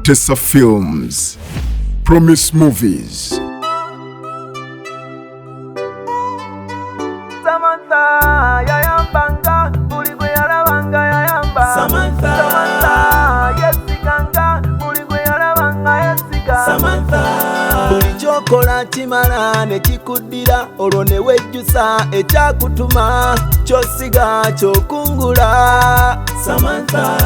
Tessa Films, Promise Movies. Samantha, yayambanga, buligwe yalabanga yayamba. Samantha, yesiganga, buligwe yalabanga yesiga. Samantha, buli kyokola kimala ne kikuddira, olwo ne wejjusa ekyakutuma, kyosiga kyokungula. Samantha,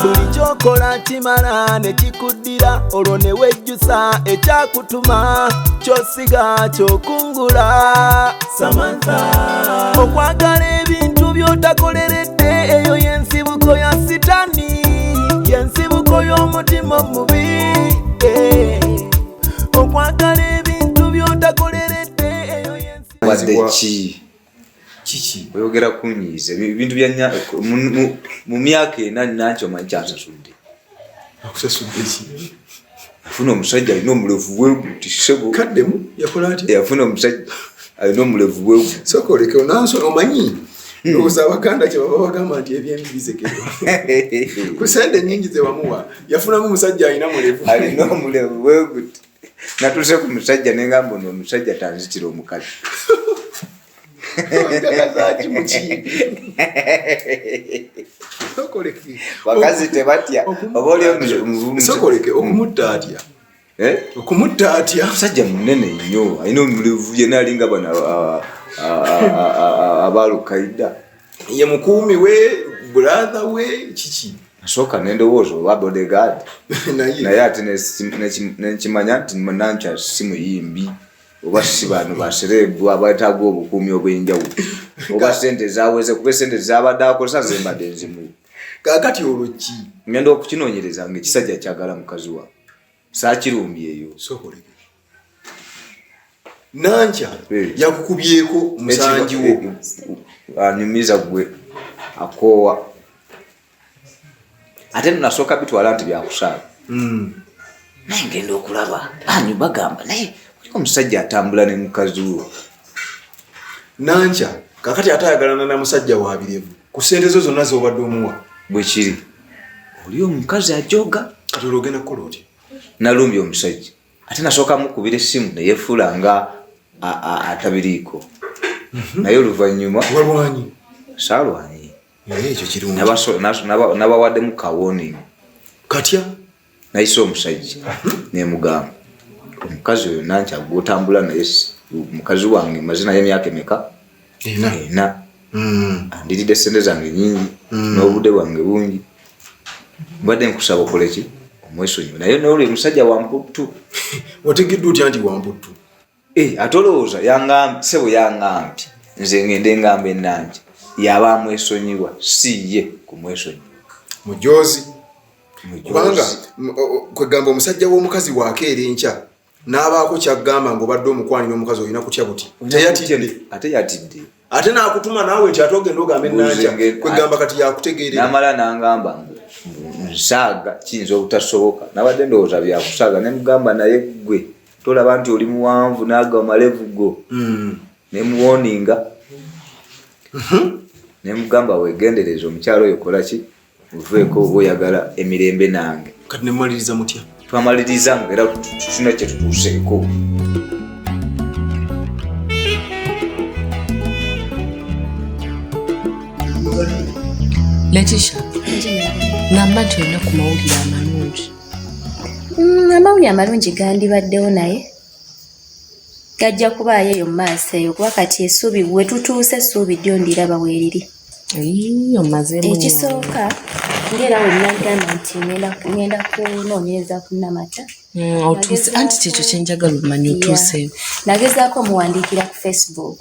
buli kyokola kimala ne kikuddira, olwo ne wejjusa ekyakutuma, kyosiga kyokungula. Samantha, okwagala ebintu by'otakoleredde, eyo y'ensibuko ya sitani, y'ensibuko y'omutima omubi. Okwagala ebintu by'otakoleredde, eyo y'ensibuko. Wadde kiki oyogera kunyiiza ebintu bya mu myaka ena nakyo manyi kyasasudde. Akusasudde ki? Afuna omusajja alina omulevu bweguti sebo kaddemu yakola atya? Yafuna omusajja alina omulevu bweguti. Soko oleke onanso omanyi ndowooza abaganda kye baba bagamba nti ebyembi bizekedwa. Ku sente nnyingi ze bamuwa yafunamu omusajja alina mulevu. Alina omulevu bweguti. Natuuse ku musajja ne ngamba ono omusajja tanzitira omukazi. Bakazi tebatya oba oli sokoleke okumutta atya? Okumutta atya? Musajja munene nnyo alina omulevu yenna alinga bano abalukaida. Ye mukuumi we brother we kiki? Nasooka nendowooza oba bodyguard naye ate nekimanya nti Nankya si muyimbi oba si bano baserebu abataaga obukuumi obw'enjawulo oba sente zaweze kuba sente zabadde akozesa zembadde nzimu. Kaakati olwo ki? Ngenda okukinoonyereza ng'ekisajja kyagala mukazi wa saakirumbye eyo. Sokoleke Nankya yakukubyeko musanji wo anyumiza gwe akoowa ate nasooka bitwala nti byakusaaga naye ngenda okulaba anyu bagamba naye kuliko omusajja atambula ne mukazi wo. Nankya kakati atayagalana na musajja wa birevu ku sente zo zonna z'obadde omuwa bwe kiri oli omukazi ajoga kati olwogenda kukola otya? Nalumbye omusajja ate nasooka mukubira essimu ne yeefuula nga atabiriiko naye oluvannyuma walwanyi saalwanyi ekyo kirungi nabawaddemu kawooningi. katya nayise omusajja nemugamba omukazi oyo Nankya gwotambula naye mukazi wange mazina y'emyaka emeka? Ena. Andiridde sente zange nyingi n'obudde bwange bungi mbadde nkusaba okoleki omwesonyiwe naye nolwe musajja wamputtu. wategeddwa otya nti wamputtu? Ate olowooza sebo yangambye nze ngende ngamba Nankya yaba amwesonyiwa si ye kumwesonyiwa mujozi kubanga kwegamba omusajja w'omukazi waakeera enkya n'abaako kyagamba ng'obadde omukwanira omukazi olina kutya buti teyatidde ate yatidde ate n'akutuma naawe nti ate ogenda ogamba Nankya kwegamba kati yakutegeerera n'amala n'angamba nsaaga kiyinza obutasoboka nabadde ndowooza byakusaaga nemugamba naye gwe tolaba nti oli muwanvu naaga malevu go nemuwoninga nemugamba wegendereza omukyalo oyo kolaki uveeko oba oyagala emirembe nange. kati nemumaliriza mutya? Twamaliriza nga era tuna kye tutuuseeko. Letisha, ngamba nti olina ku mawulire amalungi. Amawulire amalungi gandibaddewo naye gajja kubaayo eyo mu maaso eyo kuba kati essuubi we tutuuse essuubi ddyo ndiraba weeriri. Ekisooka ngera we nagamba nti ngenda kunoonyereza ku Namata. Anti kyekyo kyenjagala omanya otuuseeyo. Nagezaako omuwandiikira ku Facebook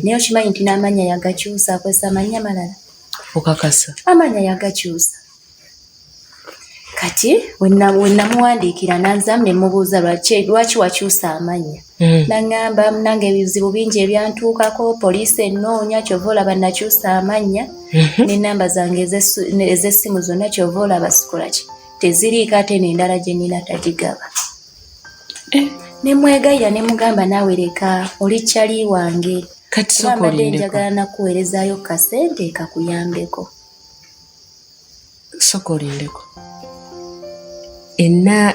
naye okimanyi nti n'amannya yagakyusa akozesa amannya malala. Okakasa amanya yagakyusa kati wenamuwandiikira nanzamu ne mubuuza lwaki wakyusa amanya. Nangamba nange ebizibu bingi ebyantuukako poliisi ennoonya kyova olaba nakyusa amanya n'ennamba zange ez'essimu zonna kyova olaba sikolaki teziriiko ate n'endala gye nnina tagigaba. Nemwegayira nemugamba naawe leka oli kyali wange kati sokolindeko njagala nakuweerezaayo kasente kakuyambeko. Sokolindeko enna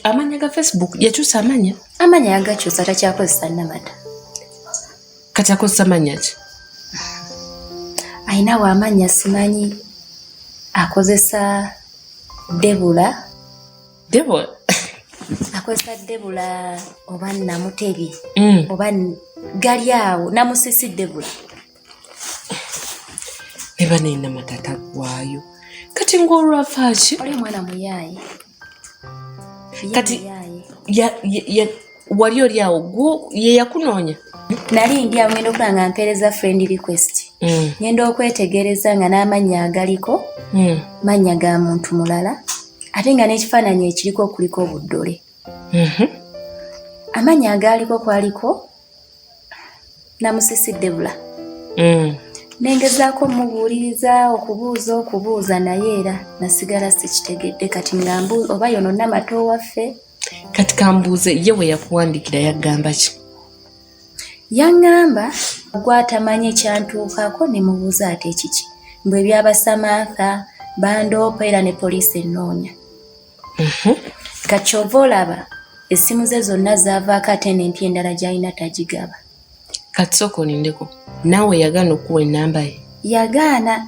amanya ga Facebook yakyusa amanya yagakyusa takyakozesa Namata. Kati akozesa manya ki? Ayinawo amanya simanyi, akozesa Debula akozesa Debula oba Namutebi oba gali awo Namusisi Debula. Eba ne Namata tagwayo kati ng'olwavaaki oli mwana muyaaye kati wali oli awo gwo ye yakunoonya? Nali ndi awo ngenda okulanga mpeereza friend request. Ngenda okwetegereza nga n'amannya agaliko mannya ga muntu mulala ate nga n'ekifaananyi ekiriko kuliko obuddole. Amannya agaaliko kwaliko Namusisi Debula. Nengezaako mubuuliriza okubuuza naye era nasigala sikitegedde kati nga mbuuza oba yono Namata owaffe. Kati kambuuze ye we yakuwandiikira yagamba ki? Yaŋŋamba gwatamanyi ekyantuukako ne mubuuza ate kiki mbwe byaba Samantha bandoopa era ne poliisi ennoonya. Kati kyova olaba essimu ze zonna zaavaako ate n'empya endala gy'alina tagigaba. Kati sooka olindeko naawe yagaana okuwa ennamba ye? Yagaana.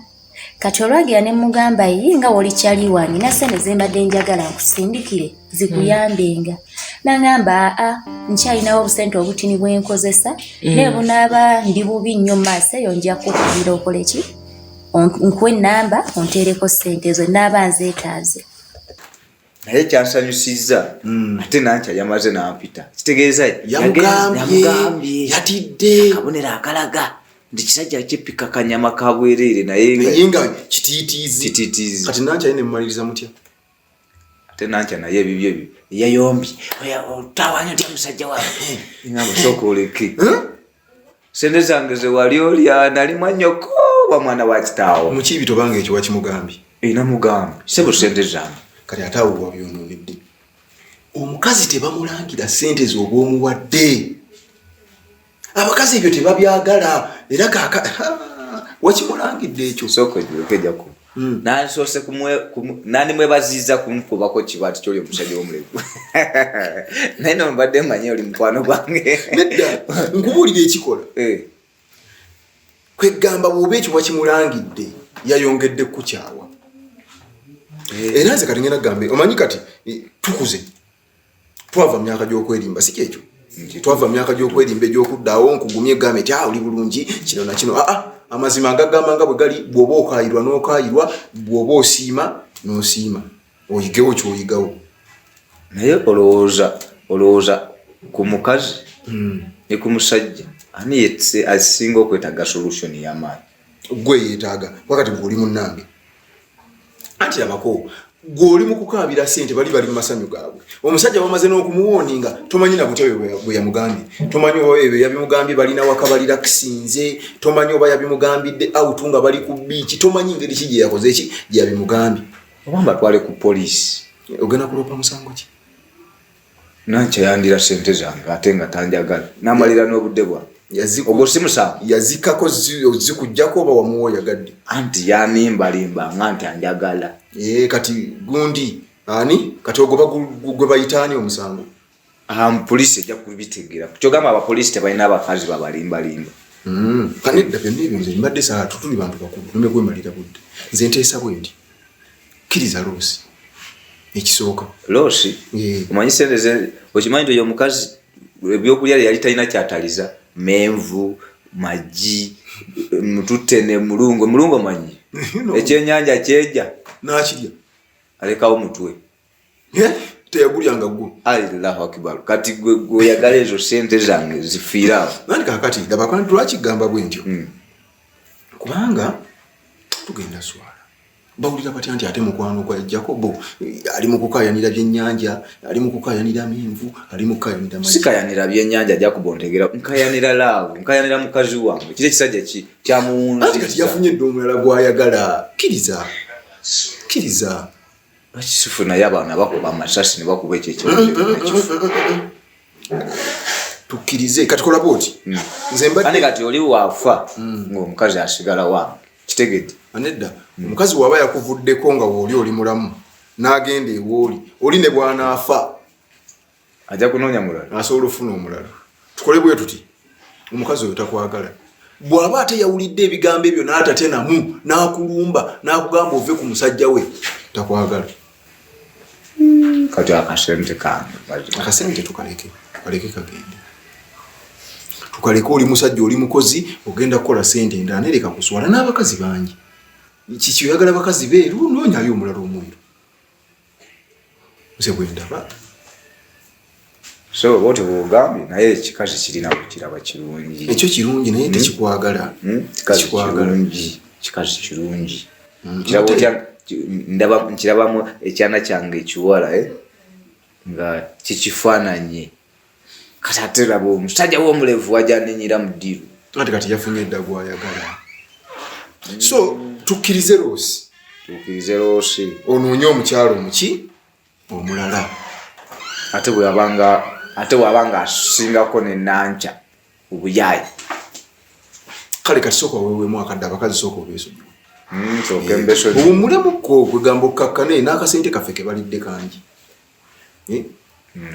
Kati olwagira ne mugamba ye nga woli kyali wange nasente ze mbadde njagala nkusindikire zikuyambenga. N'aŋŋamba nkyalinawo obusente obutini bwe nkozesa naye bunaaba ndi bubi nnyo mu maaso eyo nja kukubira okole ki nkuwe ennamba onteereko ssente ezo naaba nzeetaaze. naye kyansanyusizza ate Nankya yamaze n'ampita kitegeeza yamugambye yatidde kabonero akalaga ndi kisajja kipika kanyama ka bwereere naye nga kitiitiizi. Kati Nankya ne mmaliriza mutya? ate Nankya naye ebibyo ebyo yayombi otawanya otya musajja wange ngamba sooka oleke sente zange ze wali olya nali mwannyoko ba mwana wa kitaawo. Mukiibi tobanga ekyo wakimugambye? Namugambye sebo sente zange. Kati ataawo wabyonoonedde. Omukazi tebamulangira ssente z'obwomuwadde. Abakazi ebyo tebabyagala era wakimulangidde ekyo. Sooka ojjeko nansoose nani mwebaziza kumukubako kibati kyoli omusajja w'omulevu naye nombadde manye oli mukwano gwange. Nedda nkubuulira ekikola kwegamba bw'oba ekyo wakimulangidde yayongedde kukyawa. Era nze kati ngenda gambe omanyi kati tukuze twava myaka gy'okwerimba si kyekyo twava myaka gy'okwerimba egy'okuddaawo nkugumye egambe ti oli bulungi kino na kino amazima agagamba nga bwe gali bw'oba okaayirwa n'okaayirwa bw'oba osiima n'osiima oyigewo ky'oyigawo. naye olowooza ku mukazi ne ku musajja ani asinga okwetaaga solution y'amaanyi? Gwe yeetaaga wakati gw'oli munnange anti labako gw'oli mu kukaabira ssente bali mu masanyu gaabwe. Omusajja bamaze n'okumuwooninga tomanyi na butya bwe yamugambye, tomanyi oba ebyo yabimugambye balina waka balira kisinze, tomanyi oba yabimugambidde awutu nga bali ku biiki, tomanyi ngeri ki gye yakoze ki gye yabimugambye. Obamba twale ku poliisi. Ogenda kulopa musango ki? Nankya yandira ssente zange ate nga tanjagala n'amalira n'obudde bwange. Ogwo si musango. Yazikako zikujjako oba wamuwoyagadde? Anti yanimbalimba nga nti anjagala. Kati gundi ani kati ogoba gwe bayitaani omusango? Poliisi ejja kubitegeera. Kyogamba abapoliisi tebalina abakazi babalimbalimba. Kanedda byonna ebyo nze mbadde saa tutuli bantu bakulu nome kwemalira budde. Nze nteesa bwe ndi kkiriza loosi ekisooka. Loosi? Omanyi sente ze okimanyi nti oyo omukazi ebyokulya yali talina kyataliza menvu magi mututene mulungo manyi ekyenyanja kyejja n'akirya alekawo mutwe teyagulyanga gwo. Allahu akbar. Kati gwe oyagala ezo ssente zange zifiirawo. Nani kakati laba kandi lwakigamba bwe ntyo kubanga tugenda swala bawulira batya nti ate mukwano gwa Jacobo ali mu kukayanira byennyanja, ali mu kukayanira menvu, ali mu kukayanira magi. Sikayanira byennyanja Jacobo ntegeera nkayanira laavu, nkayanira mukazi wange kile kisajja kyamuwunzi. Kati yafunye ddo omulala gw'ayagala. Kkiriza bakisufu naye abaana bakuba amasasi ne bakuba ekyo tukkirize kati kola bwoti. Nze mbadde kati oli waafa ng'omukazi asigala wange kitegedde. Anedda omukazi waba yakuvuddeko nga wooli oli mulamu n'agenda ewooli oli ne bw'anaafa ajja kunoonya mulala asobola ofuna omulala. Tukole bwe tuti omukazi oyo takwagala bw'aba ate yawulidde ebigambo ebyo n'atate namu n'akulumba n'akugamba ove ku musajja we takwagala. kati akasente kange akasente tukaleke kagende tukaleke oli musajja oli mukozi ogenda kukola sente endala nereka kuswala n'abakazi bangi kiki oyagala abakazi beeru noonyayo omulala omweru nze bwe ndaba. so bote bwogambye naye ekikazi kirina kukiraba kirungi ekyo kirungi naye tekikwagala. kikazi kirungi kiraba otya nkirabamu ekyana kyange ekiwala nga kikifaananye kati ate laba omusajja w'omulevu wajaninyira mu ddiru ate kati yafunye edda gwayagala. So tukkirize loosi onoonye omukyalo omuki omulala ate bw'abanga asingako nenanca obuyaayi kale kati sooka weweemu akadde abakazi sooka obeesonyiwa obumulemu kwegamba okkakkane n'akasente kaffe ke balidde kangi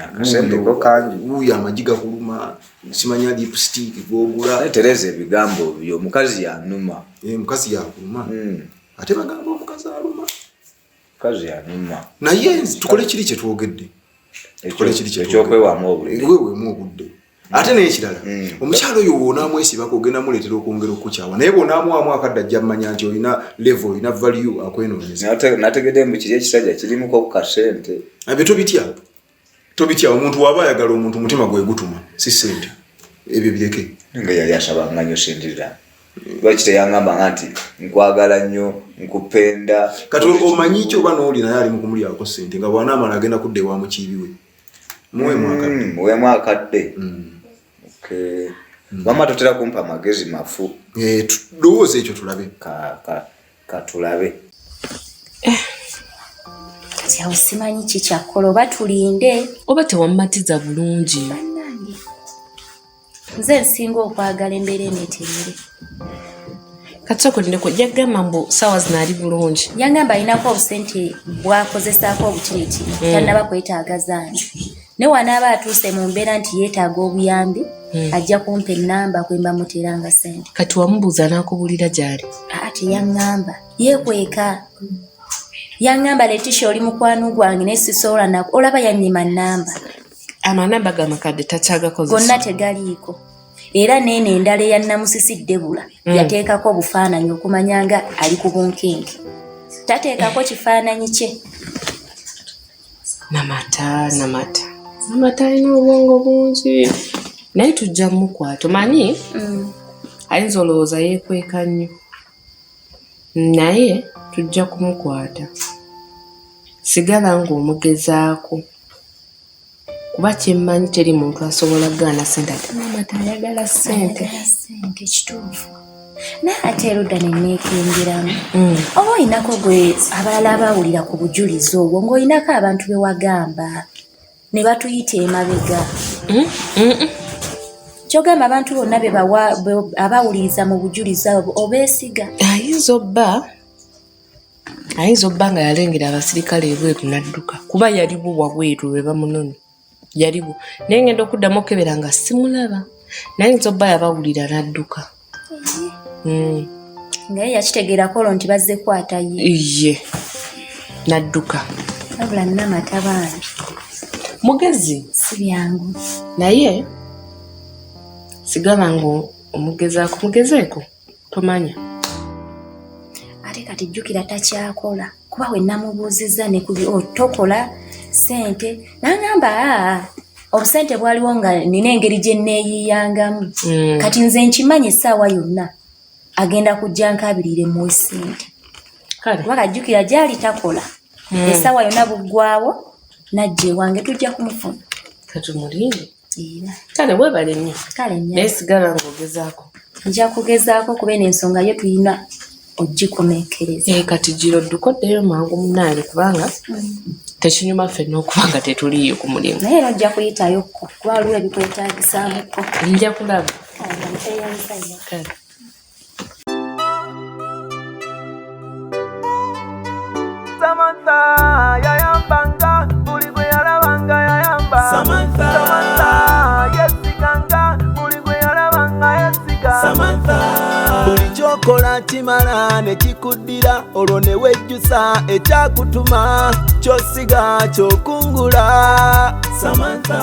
akasenteko kangi wuuyo amagi gakuluma simanya lipstick gwogula tereza ebigambo byo omukazi yanuma mukazi yakuluma ate bagamba omukazi aluma mukazi yanuma naye tukole kiri kyetwogedde ekyokwewamu obudde ate naye ekirala omukyalo oyo wonaamwesibako ogenda muleetera okwongera okukyawa naye bwonaamuwamu akadde ajja mmanya nti olina level olina value akwenoonyeza. nategedde mbu kiri ekisajja kirimuko ku kasente abye tobitya omuntu waba ayagala omuntu mutima gwe gutuma si sente ebyo bireke nga yali asabanga nnyo sindira lwaki teyangamba nti nkwagala nnyo nkupenda kati omanyi ki oba n'oli naye ali mu kumulyako sente nga bw'anaamala agenda kudda ewa mukiibi we muwemu akadde mama totera kumpa amagezi mafu lowooza ekyo tulabe katulabe kati awo simanyi kikyakola oba tulinde oba tewammatiza bulungi. nze nsinga okwagala embeera eneeterere kati sokolindeko yagamba mbu saawa zino ali bulungi yangamba alinako obusente bwakozesaako obutiritiri tannaba kwetaagazaani ne wanaaba atuuse mu mbeera nti yeetaaga obuyambi ajja kumpa ennamba kwemba muteranga sente. kati wamubuuza n'akubulira gy'ali? Teyaŋŋamba yeekweka yaŋŋamba letisha oli mukwano gwange naye sisobola olaba yannyima nnamba. amanamba gamakadde takyagakozesa gonna tegaliiko era neeno endala eyannamusisidde bula yateekako obufaananyi okumanya nga ali ku bunkenke tateekako kifaananyi kye. namata alina obwongo bungi naye tujja mukwata omanyi ayinza olowooza yeekweka nnyo naye tujja kumukwata sigala ng'omugezaako kuba kyemmanyi teri muntu asobola gaana sente ate namata ayagala sente kituufu naye ate erudda nenneekengeramu oba olinako gwe abalala abawulira ku bujulizi obwo ng'olinako abantu be wagamba ne batuyita emabega kyogamba abantu bonna be abawuliriza mu bujulizi abo obeesiga. ayinza obba nga yalengera abasirikale ebweru n'adduka kuba yaliwo wabweru lwe bamunoni yaliwo naye ngenda okuddamu okebera nga simulaba naye ayinza obba yabawulira n'adduka nga ye yakitegeerako olwo nti bazze kwataye ye n'adduka wabula nnamata bambi mugezi si byangu naye sigala ngo omugezaako mugezeeko tomanya ate kati jjukira takyakola kuba we namubuuzizza ne kubi tokola sente n'aŋŋamba obusente bwaliwo nga nina engeri gye nneeyiyangamu kati nze nkimanyi essaawa yonna agenda kujja nkabirire mu sente kuba kajjukira gyali takola essaawa yonna buggwawo najja ewange tujja kumufuna kati mulinde kale webale nnyo naye sigala ng'ogezaako nja kugezaako kuba n'ensonga yo tulina ogikomekereza kati giro ddukoddeyo mangu munaale kubanga tekinyuma ffenna okuba nga tetuliyo ku mulimu naye era ojja kuyitayokko kuba waliwo ebikwetaagisaamuko nja kulaba Samantha, kimala ne kikuddira olwo ne wejjusa ekyakutuma kyosiga kyokungula Samantha